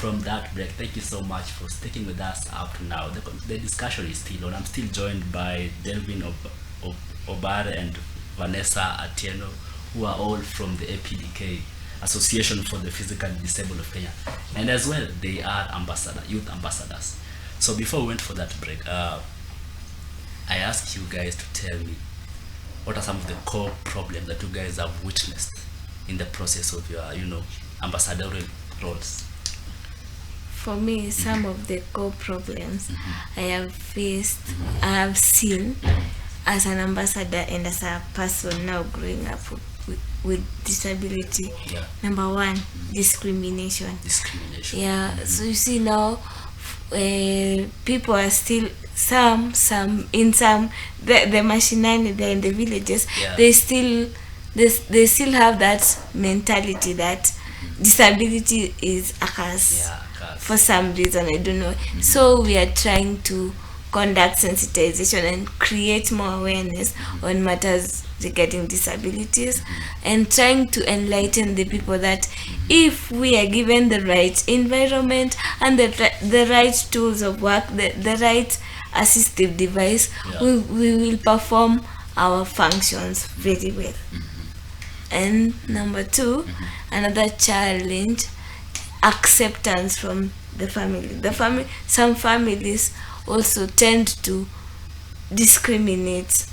from that break. Thank you so much for sticking with us up to now. The discussion is still on. I'm still joined by Delvin Obar and Vanessa Atieno, who are all from the APDK, Association for the Physically Disabled of Kenya. And as well, they are youth ambassadors. So before we went for that break, I asked you guys to tell me what are some of the core problems that you guys have witnessed in the process of your, ambassadorial roles. For me, some of the core problems I have faced, I have seen as an ambassador and as a person now growing up with disability. Yeah. Number one, discrimination. Yeah. So you see now, people are still the mashinani there in the villages. Yeah. They still have that mentality that disability is a curse. Yeah, For some reason, I don't know. So we are trying to conduct sensitization and create more awareness on matters regarding disabilities, and trying to enlighten the people that if we are given the right environment and the right tools of work, the right assistive device, we will perform our functions very well. And number two, another challenge, acceptance from the family. Some families also tend to discriminate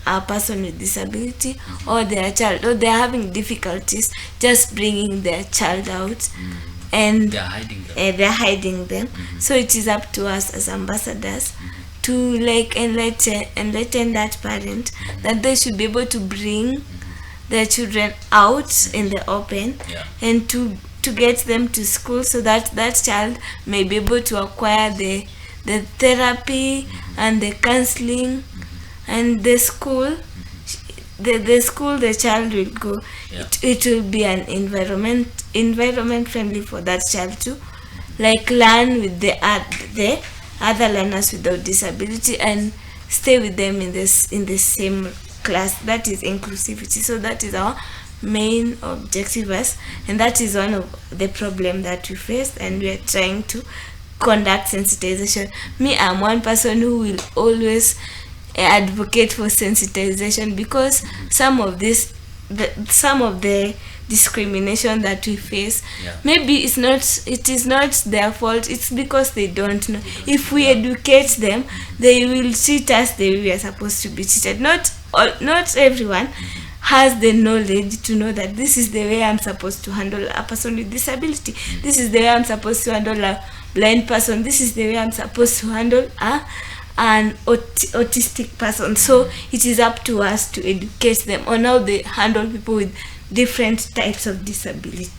a person with disability or their child, or they're having difficulties just bringing their child out, and they're hiding them. So it is up to us as ambassadors to enlighten that parent that they should be able to bring their children out in the open, and to get them to school so that that child may be able to acquire the therapy and the counseling, and the school the child will go. It will be an environment friendly for that child to learn with the other learners without disability and stay with them in the same class. That is inclusivity. So that is our main objective, and that is one of the problem that we face, and we are trying to conduct sensitization. Me, I'm one person who will always advocate for sensitization, because some of the discrimination that we face, maybe it is not their fault. It's because they don't know. If we educate them, they will treat us the way we are supposed to be treated. Not everyone has the knowledge to know that this is the way I'm supposed to handle a person with disability. This is the way I'm supposed to handle a blind person. This is the way I'm supposed to handle an autistic person. So it is up to us to educate them on how they handle people with different types of disability.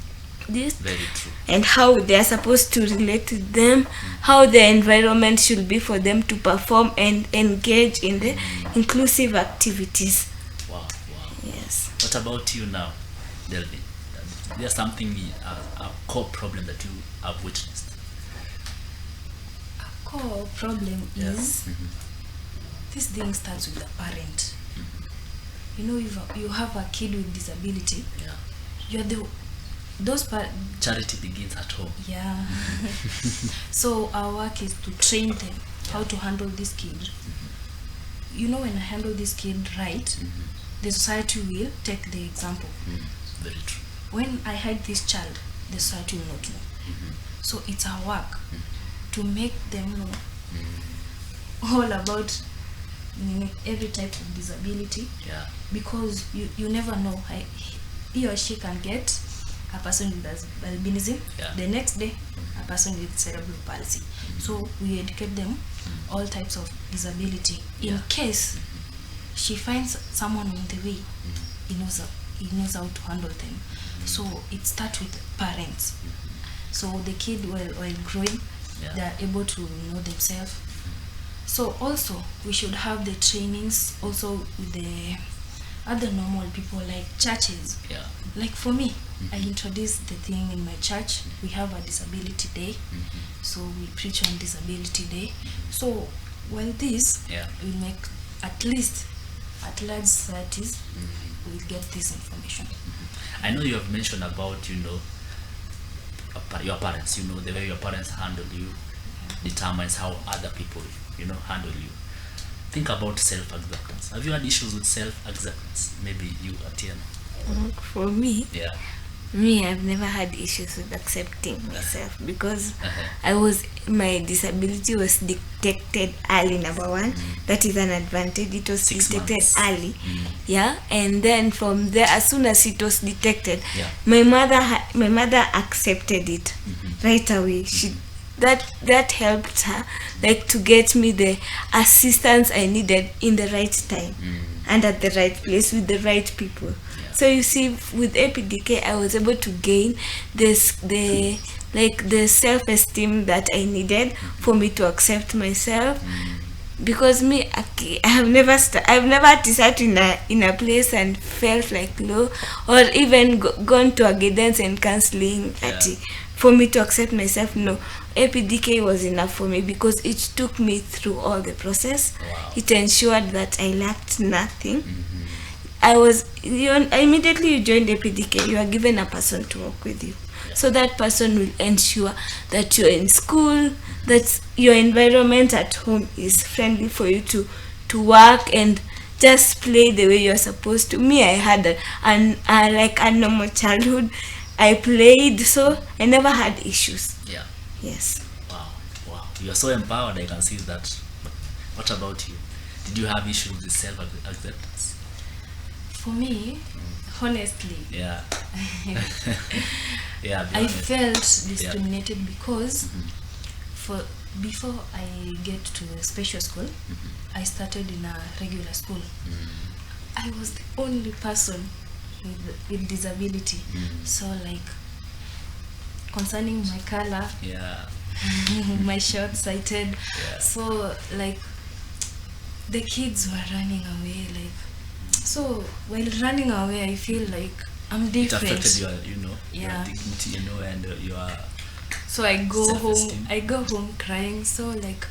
Very true. And how they are supposed to relate to them, how the environment should be for them to perform and engage in the inclusive activities. Wow. Yes. What about you now, Delvin? There's something, a core problem that you have witnessed. A core problem is this thing starts with the parent. If you have a kid with disability, you're charity begins at home. So our work is to train them how to handle this kid. When I handle this kid right, the society will take the example. Very true. When I hide this child, the society will not know. So it's our work to make them know all about every type of disability, because you never know, he or she can get a person with albinism, the next day a person with cerebral palsy. So we educate them all types of disability. In case she finds someone on the way, he knows how to handle them. So it starts with parents. So the kid while growing, they are able to know themselves. So also we should have the trainings also with the other normal people, like churches. Like for me, I introduced the thing in my church. We have a disability day, so we preach on disability day. So while this will make at least at large societies will get this information. I know you have mentioned about your parents. You know, the way your parents handle you determines how other people, you know, handle you. Think about self-acceptance. Have you had issues with self-acceptance? Maybe you, Atieno. For me, Yeah. I've never had issues with accepting myself because Uh-huh. my disability was detected early. Number one, that is an advantage. It was 6 detected months. early, yeah, and then from there, as soon as it was detected, Yeah. my mother accepted it right away. That helped her, like, to get me the assistance I needed in the right time and at the right place with the right people. Yeah. So you see, with APDK, I was able to gain the self-esteem that I needed for me to accept myself. Because I've never sat in a place and felt like low, or even gone to a guidance and counseling for me to accept myself. No, APDK was enough for me because it took me through all the process. Wow. It ensured that I lacked nothing. Immediately you joined APDK, you are given a person to work with you. Yeah. So that person will ensure that you're in school, that your environment at home is friendly for you to work and just play the way you're supposed to. Me, I had a normal childhood. I played, so I never had issues. Yeah. Yes. Wow. You're so empowered, I can see that. But what about you? Did you have issues with self-acceptance? For me, honestly, Yeah. Yeah. Be I honest. felt discriminated because before I get to a special school, I started in a regular school. I was the only person with disability. So, like, concerning my color, Yeah. my short-sighted, Yeah. so, like, the kids were running away, like, so while running away, I feel like I'm It different. affected your, Yeah. your dignity, and your So I go home. self-esteem. I go home crying. So, like,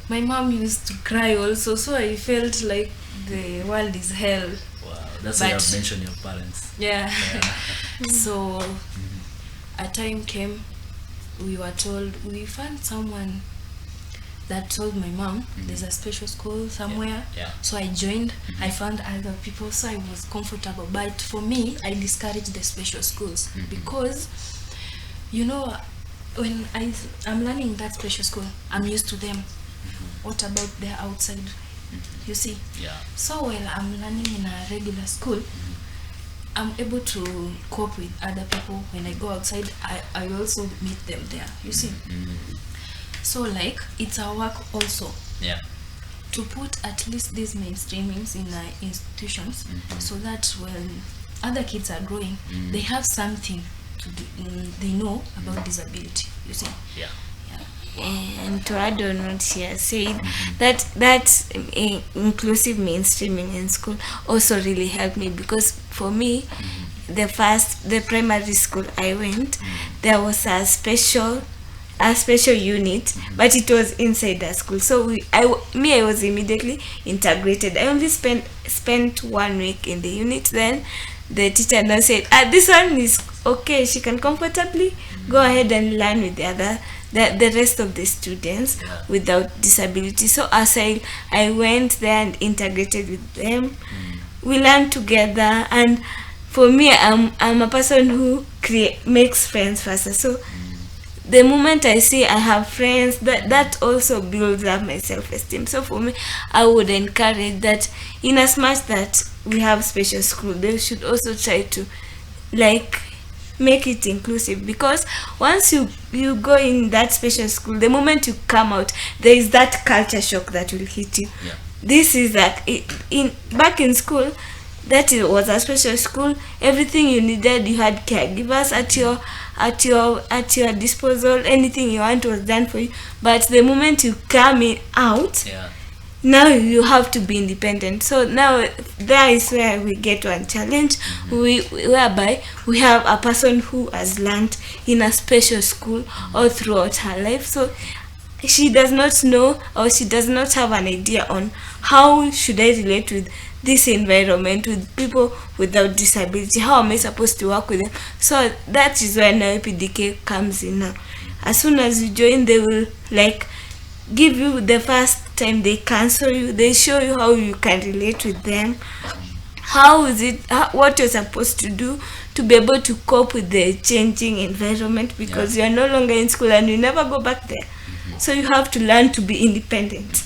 my mom used to cry also. So I felt like the world is hell. Wow. That's why But- I've mentioned your parents. Yeah. Yeah. So a time came. We were told, we found someone that told my mom there's a special school somewhere. Yeah. So I joined. I found other people, so I was comfortable. But for me, I discouraged the special schools because, when I'm learning that special school, I'm used to them. What about their outside? You see? Yeah. So while I'm learning in a regular school, I'm able to cope with other people. When I go outside, I also meet them there. You see? So, like, it's our work also Yeah. to put at least these mainstreamings in our institutions, so that when other kids are growing, they have something to do, they know about disability. You see? Yeah. And to add on what she has said, that inclusive mainstreaming in school also really helped me, because for me, the primary school I went, there was a special unit, but it was inside the school. So I was immediately integrated. I only spent 1 week in the unit. Then the teacher now said, this one is okay, she can comfortably go ahead and learn with the rest of the students without disability. So as I went there and integrated with them, we learned together. And for me, I'm a person who makes friends faster. So the moment I see I have friends, that also builds up my self-esteem. So for me, I would encourage that, in as much that we have special school, they should also try to, like, make it inclusive, because once you go in that special school, the moment you come out, there is that culture shock that will hit you. Yeah. This is that back in school, was a special school. Everything you needed, you had caregivers at your disposal. Anything you want was done for you. But the moment you come out, now you have to be independent. So now there is where we get one challenge, whereby we have a person who has learned in a special school all throughout her life. So she does not know, or she does not have an idea on how should I relate with this environment, with people without disability. How am I supposed to work with them? So that is where now APDK comes in now. As soon as you join, they will like give you the first time, they counsel you, they show you how you can relate with them, how is it, what you're supposed to do to be able to cope with the changing environment, because you are no longer in school and you never go back there. So you have to learn to be independent.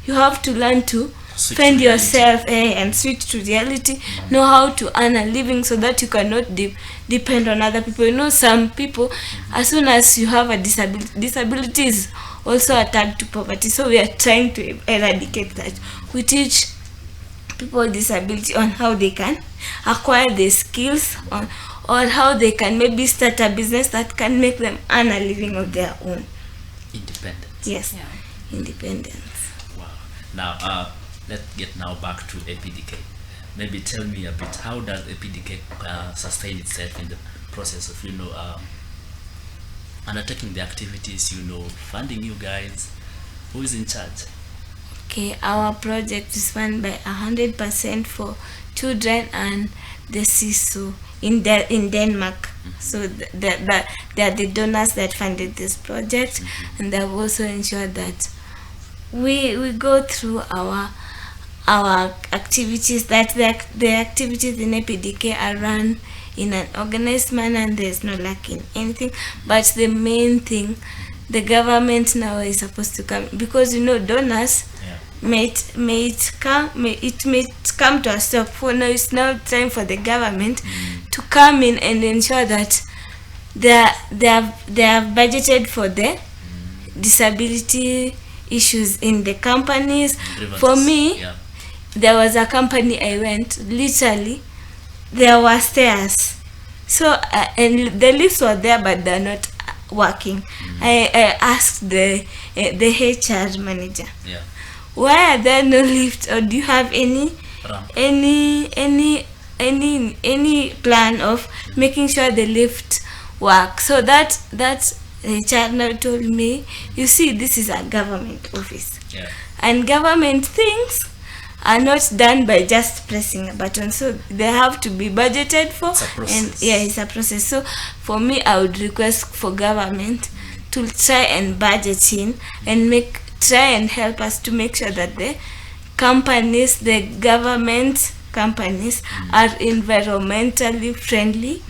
You have to learn to fend yourself and switch to reality. Know how to earn a living so that you cannot depend on other people. You know, some people, as soon as you have a disability is also attached to poverty. So we are trying to eradicate that. We teach people with disability on how they can acquire the skills or how they can maybe start a business that can make them earn a living of their own. Independence. Yes, independence. Wow. Now, let's get now back to APDK. Maybe tell me a bit, how does APDK sustain itself in the process of, undertaking the activities, funding you guys? Who is in charge? Okay, our project is funded by 100% for children and the CISO in Denmark. So they are the donors that funded this project, and they have also ensured that we go through our activities, that the activities in APDK are run in an organized manner and there's no lack in anything. But the main thing, the government now is supposed to come, because donors may come to a stop. For now, it's now time for the government to come in and ensure that they have budgeted for the disability issues in the companies. For me, there was a company I went, literally there were stairs, so and the lifts were there but they're not working. I asked the HR manager, why are there no lifts, or do you have any plan of making sure the lift work? So that HR now told me, you see, this is a government office, and government things are not done by just pressing a button, so they have to be budgeted for. It's a process. And it's a process. So for me, I would request for government to try and budget in and try and help us to make sure that the companies, the government companies, are environmentally friendly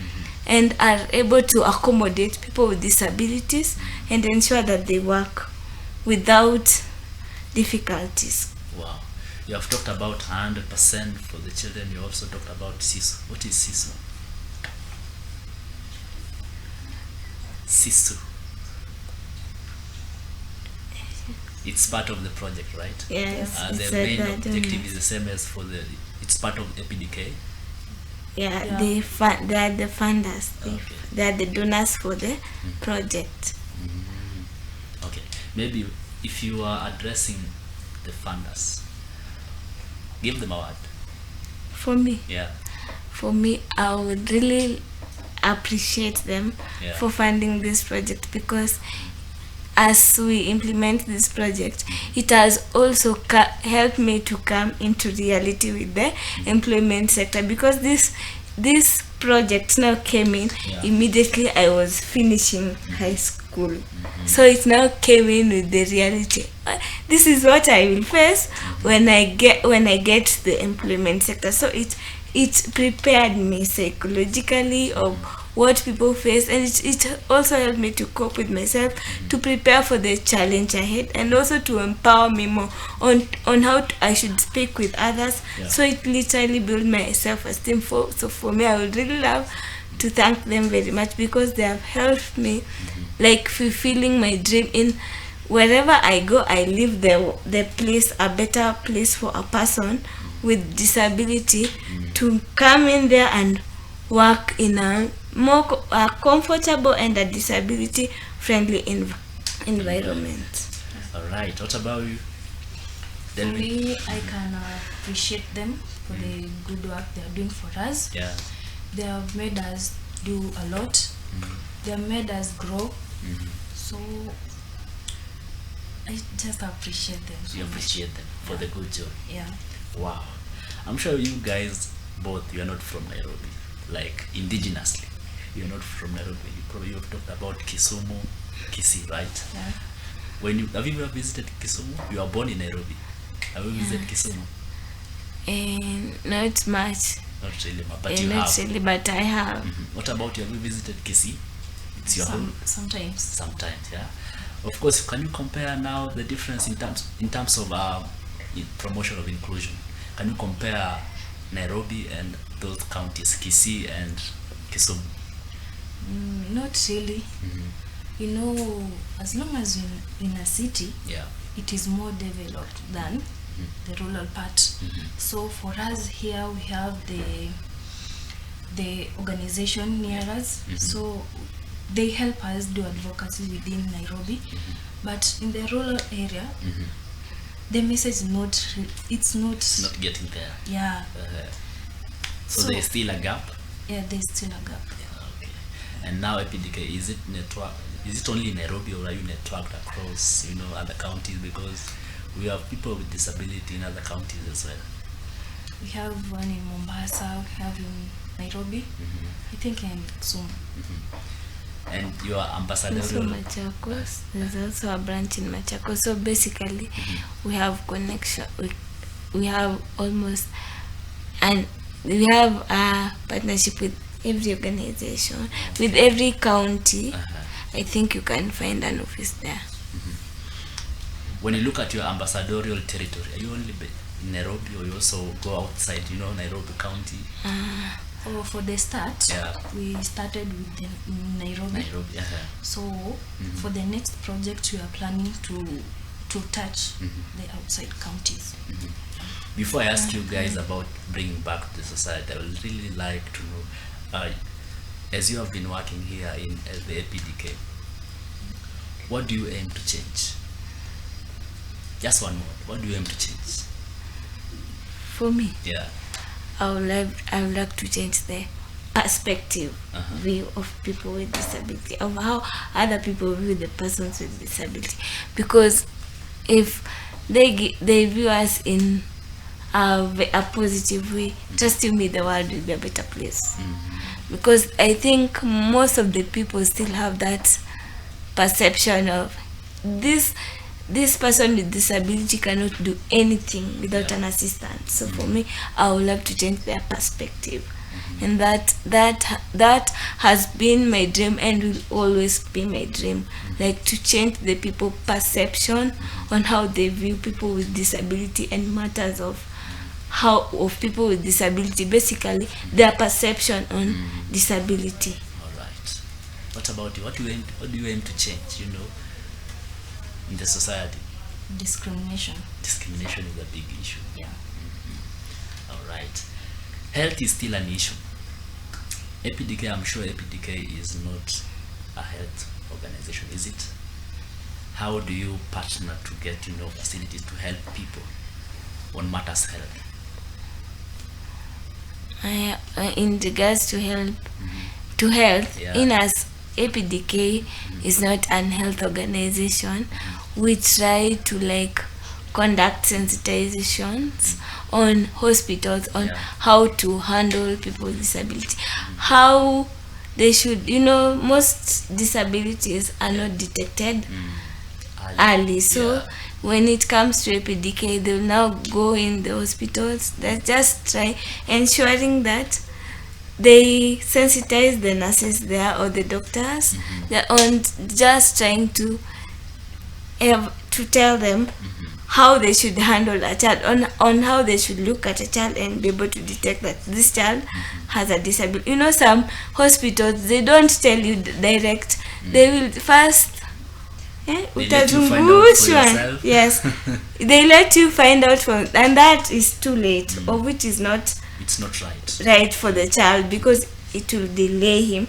and are able to accommodate people with disabilities and ensure that they work without difficulties. Wow. You have talked about 100% for the children. You also talked about CISO. What is CISO? CISO. It's part of the project, right? Yes. The main objective is the same as for it's part of APDK. Yeah. They are the funders. They are the donors for the project. Okay. Maybe if you are addressing the funders, give them a word. For me? Yeah. For me, I would really appreciate them for funding this project, because as we implement this project, it has also helped me to come into reality with the employment sector, because this project now came in immediately I was finishing high school. So it now came in with the reality. This is what I will face when I get to the employment sector. So it prepared me psychologically of what people face, and it also helped me to cope with myself, to prepare for the challenge ahead, and also to empower me more on how I should speak with others. So it literally built my self-esteem. So for me, I would really love to thank them very much, because they have helped me like fulfilling my dream. In wherever I go, I leave the place a better place for a person with disability to come in there and work in a more comfortable and a disability friendly environment. All right. What about you? For me, I can appreciate them for the good work they are doing for us. Yeah. They have made us do a lot. They have made us grow. So I just appreciate them. You appreciate them for the good job. Yeah. Wow. I'm sure you guys both, you are not from Nairobi, like indigenously. You're not from Nairobi. You have talked about Kisumu, Kisii, right? Yeah. Have you ever visited Kisumu? You are born in Nairobi. Have you visited Kisumu? Not much. Not really, but you Not have. really, but I have. What about you? Have you visited Kisii? It's your home. Sometimes. Sometimes, yeah. Of course, can you compare now the difference in terms of promotion of inclusion? Can you compare Nairobi and those counties, Kisii and Kisumu? Not really. You know, as long as in a city, Yeah. it is more developed than the rural part. So for us here, we have the organization near us. So they help us do advocacy within Nairobi. But in the rural area, the message is not. It's not getting there. Yeah. So there's still a gap. Yeah, there's still a gap there. Okay. And now APDK, is it only in Nairobi, or are you networked across, other counties? Because we have people with disability in other counties as well. We have one in Mombasa, we have in Nairobi, I think in Kisumu. And you are Also ambassadorial. Machakos. There's also a branch in Machakos. So basically, we have connection. We have almost, and we have a partnership with every organization, with every county. I think you can find an office there. When you look at your ambassadorial territory, are you only in Nairobi, or you also go outside, Nairobi County? For the start, Yeah. we started with the Nairobi. So for the next project, we are planning to touch the outside counties. Before I ask you guys about bringing back to the society, I would really like to know, as you have been working here in the APDK, what do you aim to change? Just one more. What do you aim to change? For me, Yeah. I would like to change the perspective view of people with disability, of how other people view the persons with disability. Because if they view us in a positive way, trust me, the world will be a better place. Because I think most of the people still have that perception of this person with disability cannot do anything without an assistant. So for me, I would love to change their perspective, and that has been my dream and will always be my dream, like to change the people perception on how they view people with disability and matters of people with disability, basically their perception on disability. All right. What about you? What do you aim to change? In the society? Discrimination. Discrimination is a big issue. Yeah. All right. Health is still an issue. APDK, I'm sure APDK is not a health organization, is it? How do you partner to get facilities to help people on matters health? In regards to health, Yeah. in as APDK is not an health organization, we try to conduct sensitizations on hospitals on how to handle people with disability, how they should, most disabilities are not detected early. So when it comes to APDK, they will now go in the hospitals. They just try ensuring that they sensitize the nurses there or the doctors. They're on just trying to tell them how they should handle a child, on how they should look at a child and be able to detect that this child has a disability. Some hospitals, they don't tell you direct. They will first They let you find out for yourself. Yes. They let you find out and that is too late, or which is not right for the child, because it will delay him.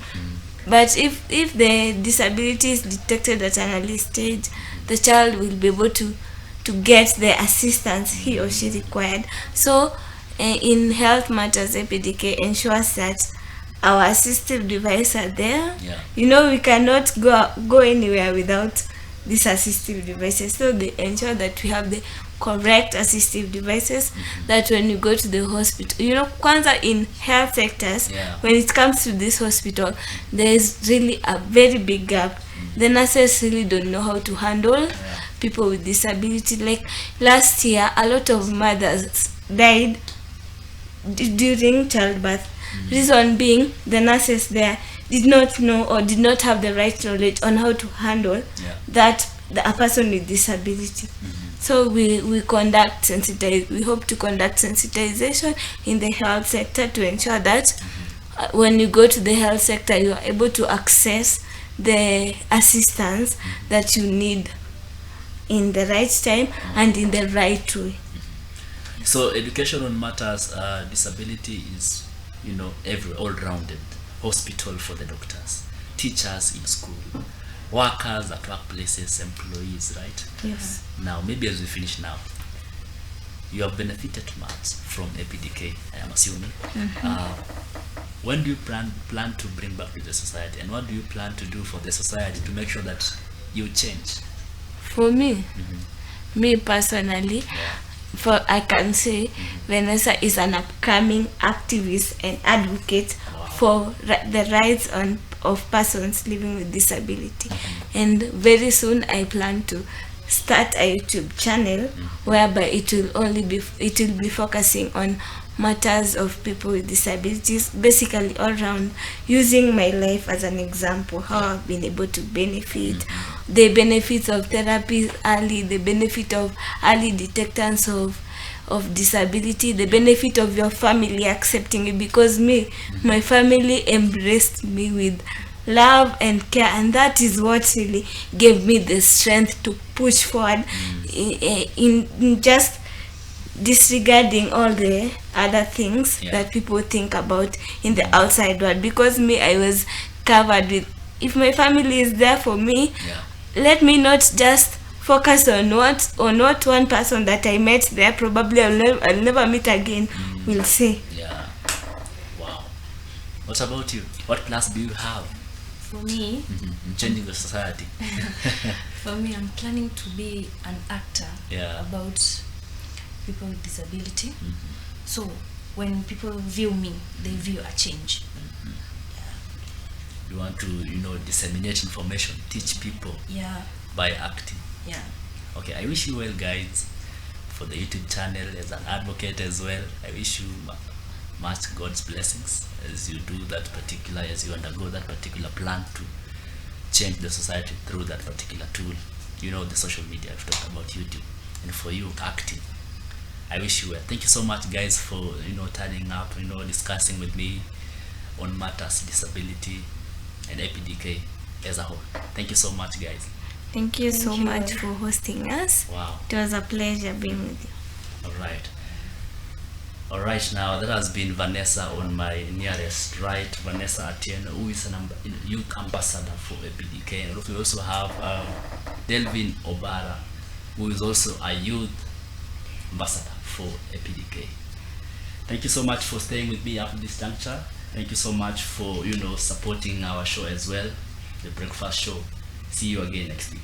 But if the disability is detected at an early stage, the child will be able to get the assistance he or she required. So in health matters, APDK ensures that our assistive devices are there. Yeah. We cannot go anywhere without these assistive devices. So they ensure that we have the correct assistive devices, that when you go to the hospital, kwanza in health sectors, when it comes to this hospital, there is really a very big gap. The nurses really don't know how to handle people with disability. Like last year, a lot of mothers died during childbirth. Reason being, the nurses there did not know or did not have the right knowledge on how to handle a person with disability. So we hope to conduct sensitization in the health sector to ensure that when you go to the health sector, you are able to access the assistance that you need in the right time and in the right way. So education on matters disability is, all-rounded. Hospital for the doctors, teachers in school, workers at workplaces, employees, right? Yes. Now, maybe as we finish now, you have benefited much from APDK, I am assuming. When do you plan to bring back to the society, and what do you plan to do for the society to make sure that you change? For me, me personally, I can say Vanessa is an upcoming activist and advocate for the rights of persons living with disability. And very soon I plan to start a YouTube channel whereby it will be focusing on matters of people with disabilities, basically all around, using my life as an example, how I've been able to benefit, the benefits of therapy early, the benefit of early detectance of disability, the benefit of your family accepting it, because my family embraced me with love and care, and that is what really gave me the strength to push forward in just disregarding all the other things that people think about in the outside world. Because I was covered with, if my family is there for me, let me not just focus on what one person that I met there, probably I'll never meet again, will say. Yeah. Wow. What about you? What plans do you have? For me, in changing the society. For me, I'm planning to be an actor about people with disability. So when people view me, they view a change. You want to, disseminate information, teach people by acting. Okay, I wish you well, guys, for the YouTube channel as an advocate as well. I wish you much God's blessings as you do as you undergo that particular plan to change the society through that particular tool, the social media. I've talked about YouTube, and for you acting. I wish you well. Thank you so much, guys, for turning up, discussing with me on matters disability and APDK as a whole. Thank you so much, guys. Thank you so much for hosting us. Wow. It was a pleasure being with you. All right, now that has been Vanessa on my nearest right, Vanessa Atieno, who is a youth ambassador for APDK. And we also have Delvin Obara, who is also a youth ambassador for APDK. Thank you so much for staying with me up this juncture. Thank you so much for supporting our show as well, the Breakfast Show. See you again next week.